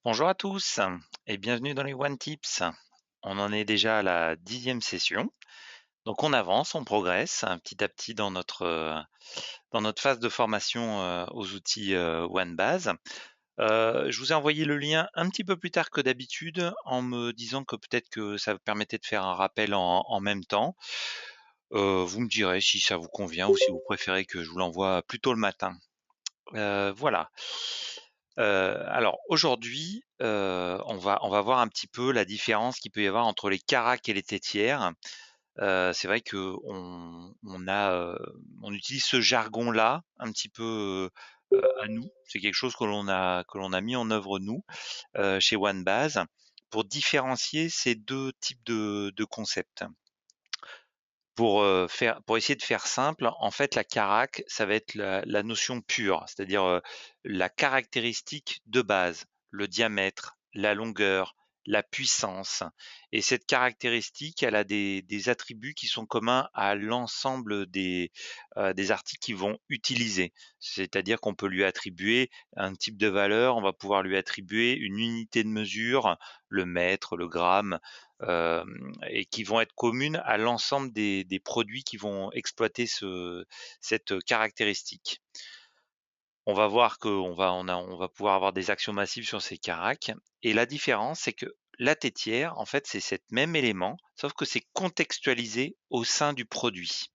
Bonjour à tous et bienvenue dans les One Tips. On en est déjà à la 10e session. Donc on avance, on progresse petit à petit dans notre phase de formation aux outils OneBase. Je vous ai envoyé le lien un petit peu plus tard que d'habitude en me disant que peut-être que ça vous permettait de faire un rappel en même temps. Vous me direz si ça vous convient ou si vous préférez que je vous l'envoie plus tôt le matin. Voilà. Alors aujourd'hui, on va voir un petit peu la différence qu'il peut y avoir entre les caracs et les tétières. C'est vrai on utilise ce jargon-là un petit peu, à nous. C'est quelque chose que l'on a mis en œuvre nous, chez OneBase pour différencier ces 2 types de concepts. Pour essayer de faire simple, en fait, la carac, ça va être la notion pure, c'est-à-dire, la caractéristique de base, le diamètre, la longueur, la puissance et cette caractéristique, elle a des attributs qui sont communs à l'ensemble des articles qu'ils vont utiliser. C'est-à-dire qu'on peut lui attribuer un type de valeur, on va pouvoir lui attribuer une unité de mesure, le mètre, le gramme, et qui vont être communes à l'ensemble des produits qui vont exploiter cette caractéristique. On va voir qu'on va pouvoir avoir des actions massives sur ces caracs et la différence, c'est que la tétière, en fait, c'est cet même élément, sauf que c'est contextualisé au sein du produit.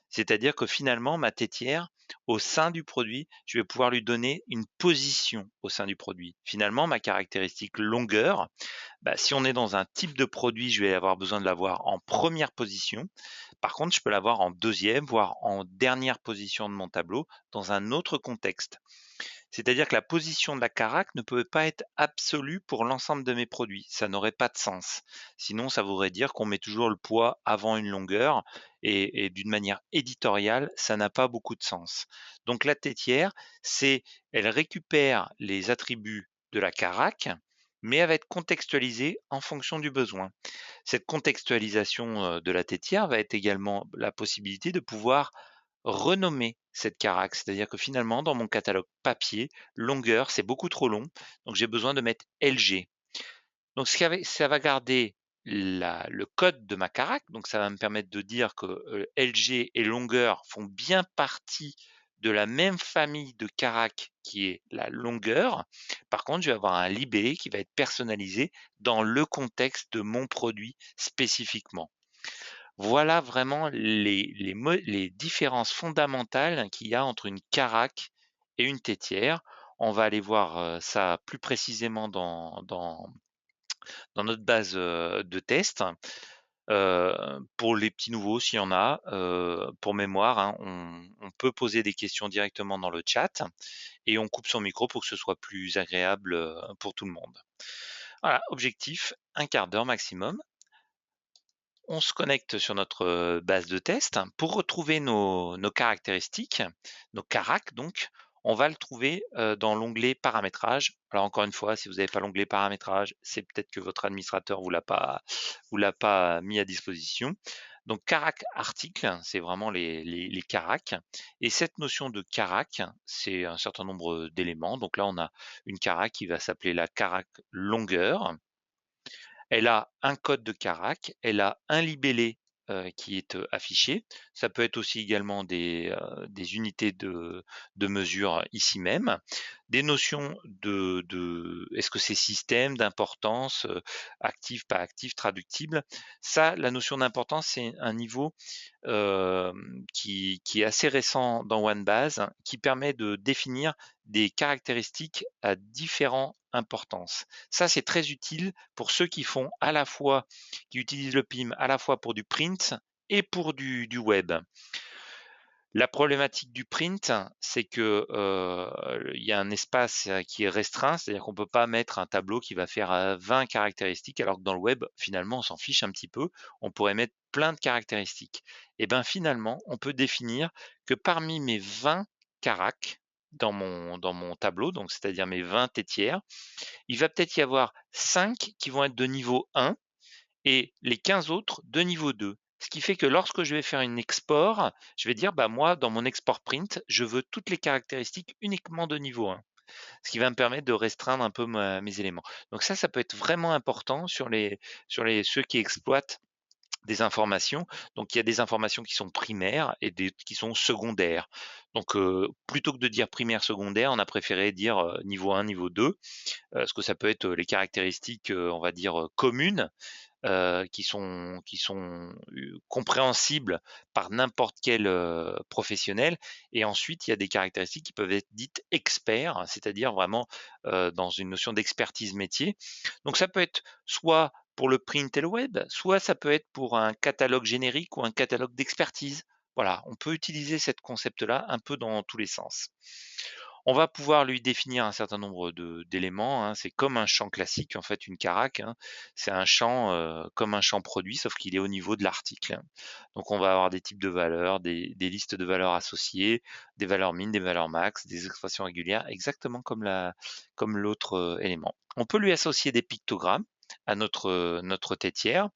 C'est-à-dire que finalement, ma tétière, au sein du produit, je vais pouvoir lui donner une position au sein du produit. Finalement, ma caractéristique longueur, bah, si on est dans un type de produit, je vais avoir besoin de l'avoir en première position. Par contre, je peux l'avoir en deuxième, voire en dernière position de mon tableau, dans un autre contexte. C'est-à-dire que la position de la carac ne peut pas être absolue pour l'ensemble de mes produits. Ça n'aurait pas de sens. Sinon, ça voudrait dire qu'on met toujours le poids avant une longueur et d'une manière éditoriale, ça n'a pas beaucoup de sens. Donc la tétière, elle récupère les attributs de la carac, mais elle va être contextualisée en fonction du besoin. Cette contextualisation de la tétière va être également la possibilité de pouvoir renommer cette carac. C'est-à-dire que finalement, dans mon catalogue papier, longueur, c'est beaucoup trop long, donc j'ai besoin de mettre LG. Donc ça va garder le code de ma carac, donc ça va me permettre de dire que LG et longueur font bien partie de la même famille de carac qui est la longueur. Par contre, je vais avoir un libellé qui va être personnalisé dans le contexte de mon produit spécifiquement. Voilà vraiment les différences fondamentales qu'il y a entre une carac et une tétière. On va aller voir ça plus précisément dans notre base de test. Pour les petits nouveaux, s'il y en a, pour mémoire, hein, on peut poser des questions directement dans le chat et on coupe son micro pour que ce soit plus agréable pour tout le monde. Voilà, objectif, un quart d'heure maximum. On se connecte sur notre base de test. Pour retrouver nos caractéristiques, nos caracs donc, on va le trouver dans l'onglet paramétrage. Alors encore une fois, si vous n'avez pas l'onglet paramétrage, c'est peut-être que votre administrateur vous l'a pas mis à disposition. Donc carac article, c'est vraiment les caracs. Et cette notion de carac, c'est un certain nombre d'éléments. Donc là, on a une carac qui va s'appeler la carac longueur. Elle a un code de carac, elle a un libellé, qui est, affiché. Ça peut être aussi également des unités de mesure ici même. Des notions de est-ce que c'est système, d'importance, actif, pas actif, traductible. Ça, la notion d'importance, c'est un niveau, qui est assez récent dans OneBase, hein, qui permet de définir des caractéristiques à différentes importances. Ça, c'est très utile pour ceux qui utilisent le PIM à la fois pour du print et pour du web. La problématique du print, c'est que, il y a un espace, qui est restreint, c'est-à-dire qu'on ne peut pas mettre un tableau qui va faire, 20 caractéristiques, alors que dans le web, finalement, on s'en fiche un petit peu. On pourrait mettre plein de caractéristiques. Et ben, finalement, on peut définir que parmi mes 20 caracs dans mon tableau, donc c'est-à-dire mes 20 tétières, il va peut-être y avoir 5 qui vont être de niveau 1 et les 15 autres de niveau 2. Ce qui fait que lorsque je vais faire une export, je vais dire, bah moi, dans mon export print, je veux toutes les caractéristiques uniquement de niveau 1. ce qui va me permettre de restreindre un peu mes éléments. Donc ça peut être vraiment important ceux qui exploitent des informations. Donc il y a des informations qui sont primaires et des qui sont secondaires. Donc plutôt que de dire primaire, secondaire, on a préféré dire niveau 1, niveau 2, parce que ça peut être les caractéristiques, on va dire communes, qui sont compréhensibles par n'importe quel professionnel. Et ensuite, il y a des caractéristiques qui peuvent être dites experts, c'est-à-dire vraiment dans une notion d'expertise métier. Donc ça peut être soit pour le print et le web, soit ça peut être pour un catalogue générique ou un catalogue d'expertise. Voilà, on peut utiliser ce concept-là un peu dans tous les sens. On va pouvoir lui définir un certain nombre d'éléments, hein. C'est comme un champ classique, en fait, une carac, hein. C'est un champ comme un champ produit, sauf qu'il est au niveau de l'article, hein. Donc on va avoir des types de valeurs, des listes de valeurs associées, des valeurs min, des valeurs max, des expressions régulières, exactement comme l'autre élément. On peut lui associer des pictogrammes à notre tétière,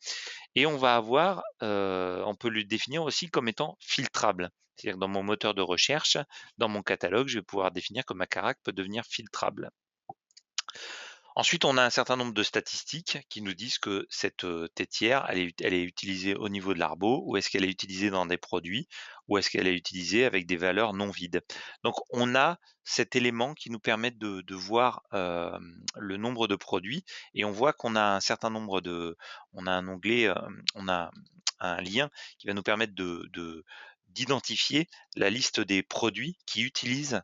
et on peut le définir aussi comme étant filtrable. C'est-à-dire que dans mon moteur de recherche, dans mon catalogue, je vais pouvoir définir que ma carac peut devenir filtrable. Ensuite, on a un certain nombre de statistiques qui nous disent que cette tétière, elle est utilisée au niveau de l'arbo, ou est-ce qu'elle est utilisée dans des produits, ou est-ce qu'elle est utilisée avec des valeurs non vides. Donc, on a cet élément qui nous permet de voir le nombre de produits, et on voit qu'on a un certain nombre on a un onglet, on a un lien qui va nous permettre d'identifier la liste des produits qui utilisent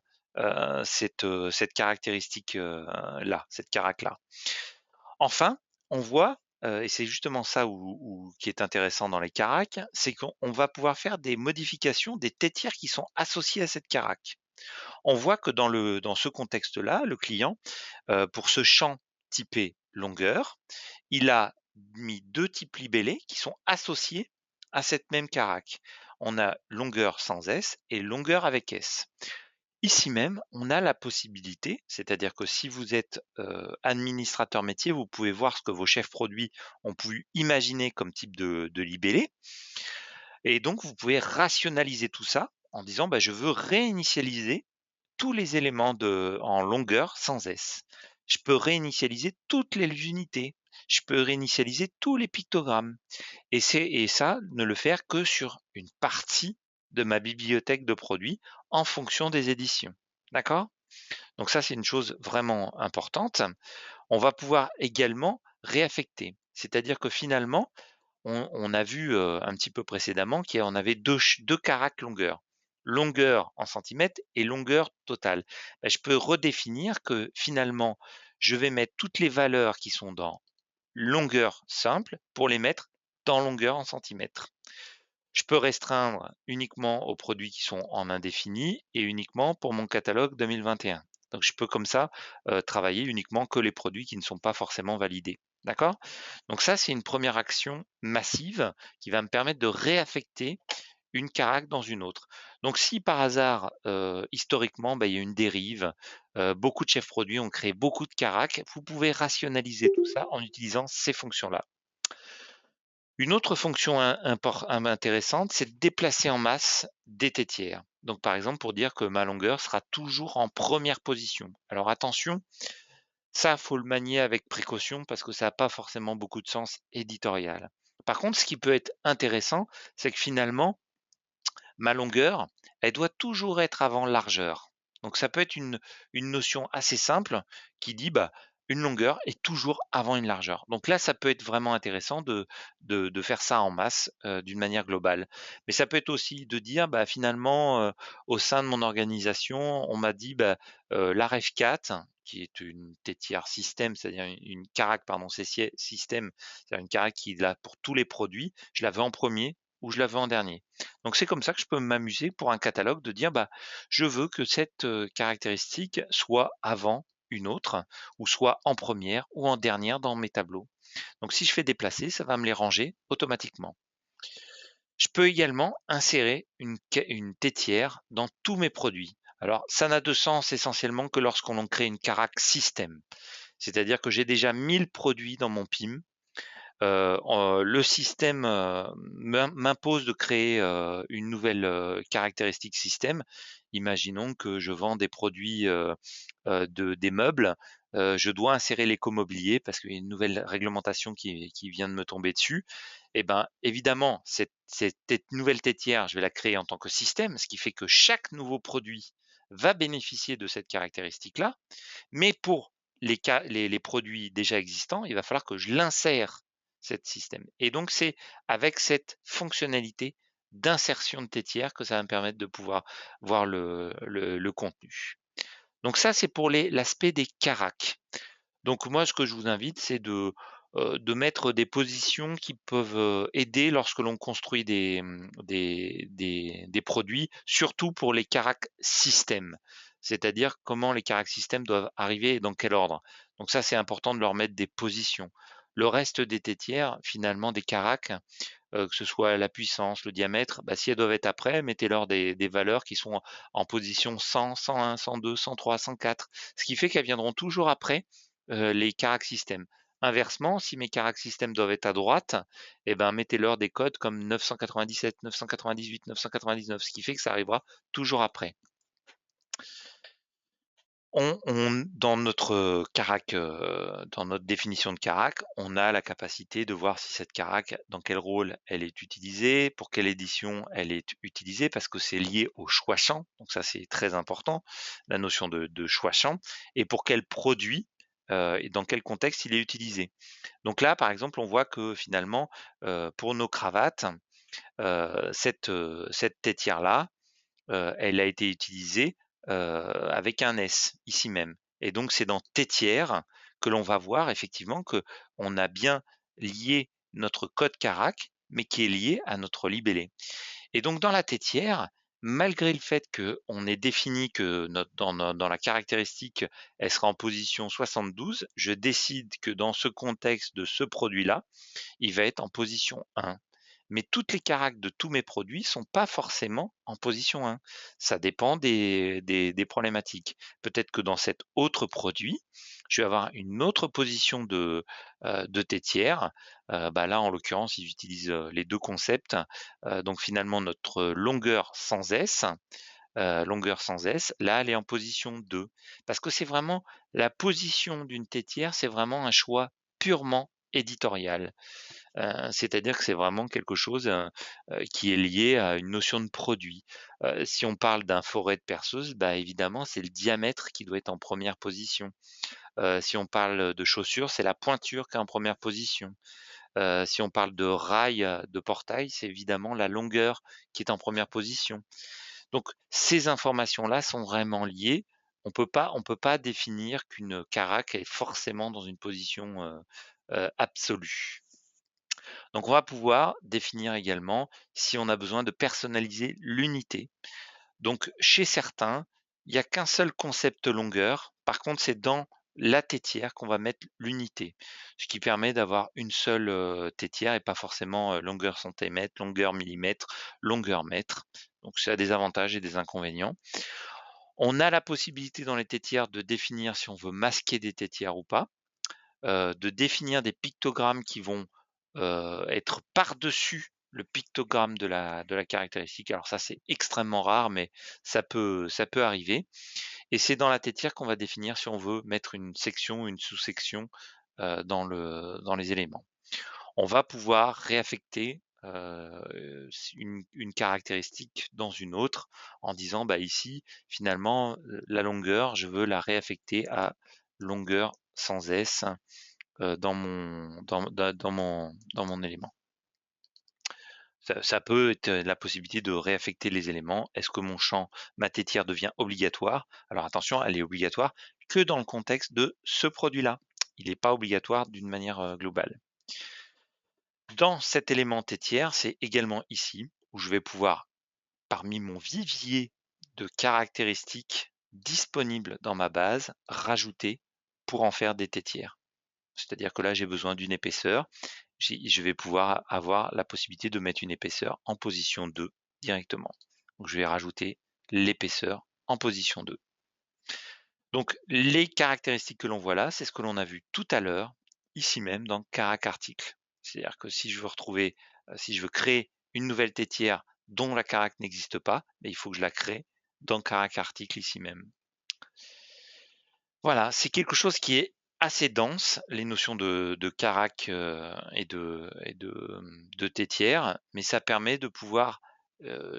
cette caractéristique là, cette carac là. Enfin, on voit, et c'est justement ça qui est intéressant dans les caracs, c'est qu'on va pouvoir faire des modifications des tétières qui sont associées à cette carac. On voit que dans ce contexte-là, le client, pour ce champ typé longueur, il a mis 2 types libellés qui sont associés à cette même carac. On a longueur sans S et longueur avec S. Ici même, on a la possibilité, c'est-à-dire que si vous êtes administrateur métier, vous pouvez voir ce que vos chefs produits ont pu imaginer comme type de libellé. Et donc, vous pouvez rationaliser tout ça en disant, bah, je veux réinitialiser tous les éléments en longueur sans S. Je peux réinitialiser toutes les unités. Je peux réinitialiser tous les pictogrammes. Et ça, ne le faire que sur une partie de ma bibliothèque de produits en fonction des éditions. D'accord? Donc ça, c'est une chose vraiment importante. On va pouvoir également réaffecter. C'est-à-dire que finalement, on a vu un petit peu précédemment qu'on avait deux caracs longueur. Longueur en centimètres et longueur totale. Ben, je peux redéfinir que finalement, je vais mettre toutes les valeurs qui sont dans longueur simple pour les mettre dans longueur en centimètres. Je peux restreindre uniquement aux produits qui sont en indéfini et uniquement pour mon catalogue 2021. Donc je peux comme ça travailler uniquement que les produits qui ne sont pas forcément validés. D'accord? Donc ça, c'est une première action massive qui va me permettre de réaffecter une carac dans une autre. Donc si par hasard, historiquement, il y a une dérive, beaucoup de chefs produits ont créé beaucoup de caracs, vous pouvez rationaliser tout ça en utilisant ces fonctions-là. Une autre fonction intéressante, c'est de déplacer en masse des tétières. Donc par exemple pour dire que ma longueur sera toujours en première position. Alors attention, ça faut le manier avec précaution parce que ça n'a pas forcément beaucoup de sens éditorial. Par contre, ce qui peut être intéressant, c'est que finalement, ma longueur, elle doit toujours être avant largeur. Donc ça peut être une notion assez simple qui dit bah, une longueur est toujours avant une largeur. Donc là, ça peut être vraiment intéressant de faire ça en masse d'une manière globale. Mais ça peut être aussi de dire bah, finalement, au sein de mon organisation, on m'a dit bah, la REF4, qui est une tétière système, c'est-à-dire une carac, pardon, c'est système, c'est-à-dire une carac qui est là pour tous les produits, je la veux en premier ou je la veux en dernier. Donc c'est comme ça que je peux m'amuser pour un catalogue de dire bah, je veux que cette caractéristique soit avant une autre, ou soit en première ou en dernière dans mes tableaux. Donc si je fais déplacer, ça va me les ranger automatiquement. Je peux également insérer une tétière dans tous mes produits. Alors ça n'a de sens essentiellement que lorsqu'on crée une carac système. C'est-à-dire que j'ai déjà 1000 produits dans mon PIM. Le système m'impose de créer une nouvelle caractéristique système. Imaginons que je vends des produits des meubles. Je dois insérer l'écomobilier parce qu'il y a une nouvelle réglementation qui vient de me tomber dessus. Et ben, évidemment, cette nouvelle têtière, je vais la créer en tant que système, ce qui fait que chaque nouveau produit va bénéficier de cette caractéristique-là. Mais pour les produits déjà existants, il va falloir que je l'insère, cet système. Et donc, c'est avec cette fonctionnalité d'insertion de têtière que ça va me permettre de pouvoir voir le contenu. Donc ça, c'est pour l'aspect des caracs. Donc moi, ce que je vous invite, c'est de mettre des positions qui peuvent aider lorsque l'on construit des produits, surtout pour les caracs système. C'est-à-dire comment les caracs système doivent arriver et dans quel ordre. Donc ça, c'est important de leur mettre des positions. Le reste des tétières, finalement, des caracs, que ce soit la puissance, le diamètre, bah, si elles doivent être après, mettez-leur des valeurs qui sont en position 100, 101, 102, 103, 104, ce qui fait qu'elles viendront toujours après les caracs système. Inversement, si mes caracs système doivent être à droite, eh ben, mettez-leur des codes comme 997, 998, 999, ce qui fait que ça arrivera toujours après. Dans notre carac, dans notre définition de carac, on a la capacité de voir si cette carac, dans quel rôle elle est utilisée, pour quelle édition elle est utilisée, parce que c'est lié au choix champ. Donc ça, c'est très important, la notion de choix champ, et pour quel produit et dans quel contexte il est utilisé. Donc là, par exemple, on voit que finalement, pour nos cravates, cette têtière-là, elle a été utilisée avec un S, ici même. Et donc c'est dans tétière que l'on va voir effectivement que on a bien lié notre code carac, mais qui est lié à notre libellé. Et donc dans la tétière, malgré le fait qu'on ait défini que dans la caractéristique, elle sera en position 72, je décide que dans ce contexte de ce produit-là, il va être en position 1. Mais toutes les caracs de tous mes produits sont pas forcément en position 1. Ça dépend des problématiques. Peut-être que dans cet autre produit, je vais avoir une autre position de tétière. Bah là, en l'occurrence, ils utilisent les deux concepts. Donc finalement, notre longueur sans S, là, elle est en position 2. Parce que c'est vraiment la position d'une tétière, c'est vraiment un choix purement éditorial. C'est-à-dire que c'est vraiment quelque chose, qui est lié à une notion de produit. Si on parle d'un forêt de perceuse, bah, évidemment, c'est le diamètre qui doit être en première position. Si on parle de chaussures, c'est la pointure qui est en première position. Si on parle de rail, de portail, c'est évidemment la longueur qui est en première position. Donc ces informations-là sont vraiment liées. On peut pas définir qu'une caraque est forcément dans une position, absolue. Donc on va pouvoir définir également si on a besoin de personnaliser l'unité. Donc chez certains, il n'y a qu'un seul concept longueur. Par contre, c'est dans la tétière qu'on va mettre l'unité, ce qui permet d'avoir une seule tétière et pas forcément longueur centimètre, longueur millimètre, longueur mètre. Donc ça a des avantages et des inconvénients. On a la possibilité dans les tétières de définir si on veut masquer des tétières ou pas, de définir des pictogrammes qui vont être par-dessus le pictogramme de la caractéristique. Alors ça, c'est extrêmement rare, mais ça peut arriver. Et c'est dans la tétière qu'on va définir si on veut mettre une section ou une sous-section dans les éléments. On va pouvoir réaffecter une caractéristique dans une autre en disant bah ici finalement la longueur je veux la réaffecter à longueur sans S dans mon élément. Ça peut être la possibilité de réaffecter les éléments. Est-ce que ma tétière devient obligatoire? Alors attention, elle est obligatoire que dans le contexte de ce produit-là. Il n'est pas obligatoire d'une manière globale. Dans cet élément tétière, c'est également ici où je vais pouvoir, parmi mon vivier de caractéristiques disponibles dans ma base, rajouter pour en faire des tétières. C'est-à-dire que là, j'ai besoin d'une épaisseur. Je vais pouvoir avoir la possibilité de mettre une épaisseur en position 2 directement. Donc, je vais rajouter l'épaisseur en position 2. Donc, les caractéristiques que l'on voit là, c'est ce que l'on a vu tout à l'heure, ici même dans carac article. C'est-à-dire que si je veux retrouver, si je veux créer une nouvelle tétière dont la carac n'existe pas, il faut que je la crée dans carac article ici même. Voilà, c'est quelque chose qui est assez dense, les notions de carac, et de tétière, mais ça permet de pouvoir,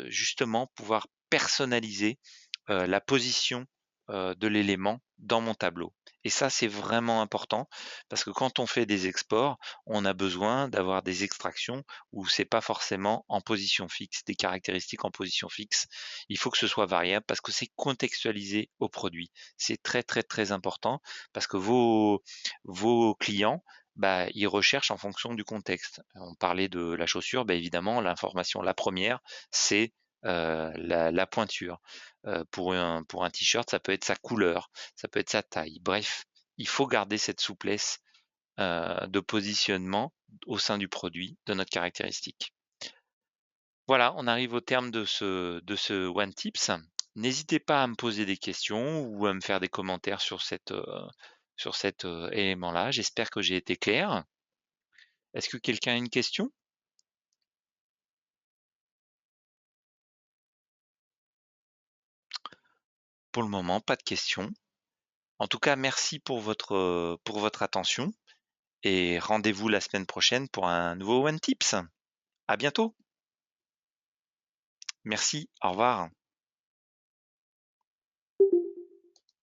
justement pouvoir personnaliser, la position, de l'élément dans mon tableau et ça, c'est vraiment important parce que quand on fait des exports, on a besoin d'avoir des extractions où c'est pas forcément en position fixe, des caractéristiques en position fixe. Il faut que ce soit variable parce que c'est contextualisé au produit. C'est très, très, très important parce que vos clients, ils recherchent en fonction du contexte. On parlait de la chaussure, évidemment, l'information, la première, c'est la pointure. Pour un t-shirt, ça peut être sa couleur, ça peut être sa taille. Bref, il faut garder cette souplesse de positionnement au sein du produit, de notre caractéristique. Voilà, on arrive au terme de ce One Tips. N'hésitez pas à me poser des questions ou à me faire des commentaires sur cet élément-là. J'espère que j'ai été clair. Est-ce que quelqu'un a une question? Pour le moment, pas de questions. En tout cas, merci pour votre attention et rendez-vous la semaine prochaine pour un nouveau One Tips. À bientôt. Merci, au revoir.